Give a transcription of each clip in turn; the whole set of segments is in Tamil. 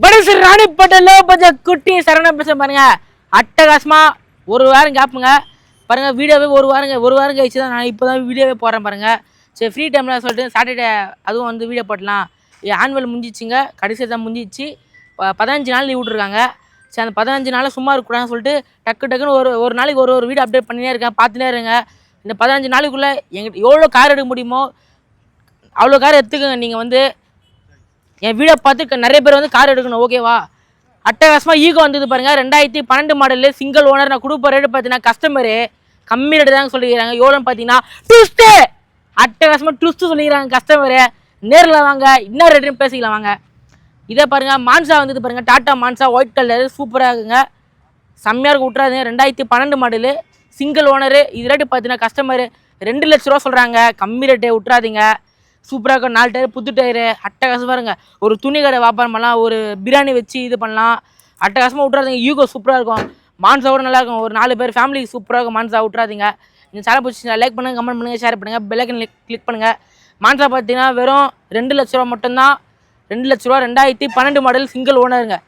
படசு ராணிப்பேட்டையில கொஞ்சம் குட்டி சரண பேச பாருங்க. அட்டகாசமா ஒரு வாரம் கேப்புங்க பாருங்க. வீடியோவே ஒரு வாரம் கழிச்சு தான் நான் இப்போ தான் வீடியோவே போடுறேன் பாருங்க. சரி ஃப்ரீ டைமில் சொல்லிட்டு சாட்டர்டே அதுவும் வந்து வீடியோ போடலாம். ஆனுவல் முடிஞ்சிச்சுங்க, கடைசி தான் முடிஞ்சிச்சு. 15 நாள் லீவ் விட்ருக்காங்க. சரி அந்த 15 நாள் சும்மா இருக்கக்கூடாதுன்னு சொல்லிட்டு டக்குன்னு ஒரு நாளைக்கு ஒரு வீடியோ அப்டேட் பண்ணினே இருக்கேன். பார்த்துனே இருங்க. இந்த 15 நாளைக்குள்ளே எங்கிட்ட எவ்வளோ கார் எடுக்க முடியுமோ அவ்வளோ கார் எடுத்துக்கோங்க. நீங்கள் வந்து என் வீடியோ பார்த்து நிறைய பேர் வந்து கார் எடுக்கணும், ஓகேவா? அட்டகாசமாக ஈகோ வந்தது பாருங்கள். 2012 மாடலு சிங்கிள் ஓனர். நான் கொடுப்ப ரேட்டு பார்த்தீங்கன்னா கஸ்டமரு கம்மி ரேட்டு தாங்க சொல்லிக்கிறாங்க. எவ்வளோன்னு பார்த்தீங்கன்னா ட்விஸ்ட்டு அட்டகாசமாக ட்விஸ்ட்டு சொல்லிக்கிறாங்க கஸ்டமரு. நேரில் வாங்க, இன்னும் ரேட்டுன்னு பேசிக்கலாம் வாங்க. இதே பாருங்கள், மான்சா வந்தது பாருங்கள். டாட்டா மான்சா ஒயிட் கலரு சூப்பராக இருக்குங்க, செம்மையாக இருக்கு. விட்றாதுங்க. 2012 மாடலு சிங்கிள் ஓனரு. இது ரேட்டு பார்த்தீங்கன்னா கஸ்டமரு 2 லட்ச ரூபா சொல்கிறாங்க. கம்மி ரேட்டு விட்றாதீங்க. சூப்பராக இருக்கும். 4 டயரு புது டயரு அட்டகாசமாக இருங்க. ஒரு துணி கடை வியாபாரம் பண்ணலாம், ஒரு பிரியாணி வச்சு இது பண்ணலாம். அட்டகாசமாக விட்றாதீங்க. யூகோ சூப்பராக இருக்கும். மான்சாவோட நல்லாயிருக்கும். ஒரு 4 பேர் ஃபேமிலிக்கு சூப்பராக இருக்கும். மான்சா விட்றாதீங்க. இந்த சேனல் பிடிச்சி லைக் பண்ணுங்கள், கமெண்ட் பண்ணுங்கள், ஷேர் பண்ணுங்கள், பெல் ஐக்கன் கிளிக் பண்ணுங்கள். மான்சா பார்த்தீங்கன்னா வெறும் 2 லட்ச ரூபா மட்டும்தான். 2 லட்ச ரூபா 2012 மாடல் சிங்கிள் ஓனருங்க.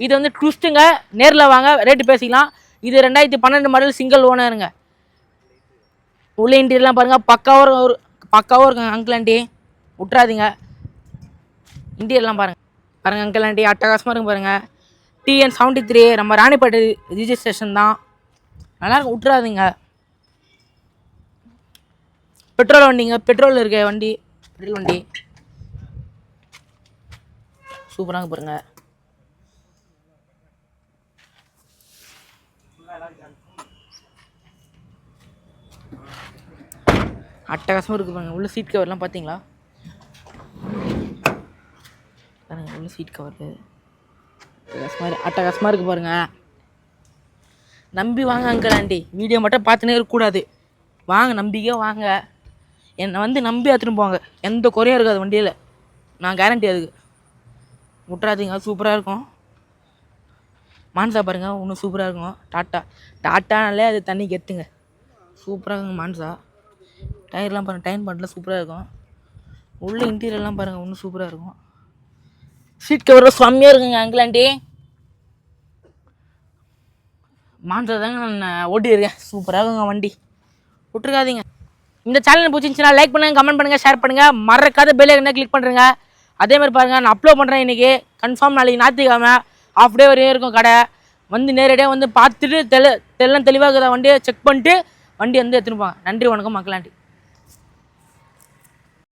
இது வந்து ட்விஸ்ட்டுங்க. நேரில் வாங்க, ரேட்டு பேசிக்கலாம். இது 2012 மாடல் சிங்கிள் ஓனருங்க. உள்ள இன்டீரியர்லாம் பாருங்கள், பக்காவாக இருக்குங்க அங்கிள் ஆண்டி. விட்றாதீங்க. இன்டீரியர்லாம் பாருங்கள் அங்கிள் ஆண்டி அட்டகாசமாக இருக்கும் பாருங்கள். TN 73 நம்ம ராணிப்பேட்டை ரிஜிஸ்ட்ரேஷன் தான். நல்லாயிருக்கும், விட்றாதீங்க. பெட்ரோல் வண்டிங்க, பெட்ரோல் இருக்க வண்டி, பெட்ரோல் வண்டி சூப்பராக பாருங்கள். அட்டகாசமாக இருக்குது பாருங்கள். உள்ள சீட் கவர்லாம் பார்த்தீங்களா? உள்ள சீட் கவர் அட்டகாசமாக இருக்குது பாருங்கள். நம்பி வாங்க அங்கிள் ஆண்டி. வீடியோ மட்டும் பார்த்துனே இருக்கக்கூடாது. வாங்க, நம்பிக்கையாக வாங்க. என்னை வந்து நம்பி எடுத்துன்னு போங்க. எந்த குறையும் இருக்காது வண்டியில், நான் கேரண்டி அதுக்கு. விட்றாதீங்க, சூப்பராக இருக்கும். மான்சா பாருங்கள், இன்னும் சூப்பராக இருக்கும். டாட்டானாலே அது தண்ணி கெத்துங்க. சூப்பராக இருக்குங்க மான்சா. டயர்லாம் பாருங்கள், டைம் பண்ணலாம் சூப்பராக இருக்கும். உள்ள இன்டீரியர்லாம் பாருங்கள், இன்னும் சூப்பராக இருக்கும். சீட் கவர் செம்மையாக இருக்குங்க அங்கிள் ஆண்டி. மான்சா தாங்க நான் ஓட்டியிருக்கேன். சூப்பராக இருக்குங்க வண்டி, விட்டுருக்காதீங்க. இந்த சேனல் பிடிச்சிருந்துச்சுன்னா லைக் பண்ணுங்கள், கமெண்ட் பண்ணுங்கள், ஷேர் பண்ணுங்கள். மறக்காத பெல் ஐக்கனை கிளிக் பண்ணுறேங்க. அதே மாதிரி பாருங்கள், நான் அப்லோட் பண்ணுறேன் இன்றைக்கி. கன்ஃபார்ம் நாளைக்கு ஞாயிற்றுக்கிழமை ஆஃப் டே வரையும் இருக்கும் கடை. வந்து நேரடியாக வந்து பார்த்துட்டு தெளிவாக வண்டியை செக் பண்ணிட்டு வண்டி வந்து எடுத்துன்னு போங்க. நன்றி, வணக்கம் மக்களாண்டி.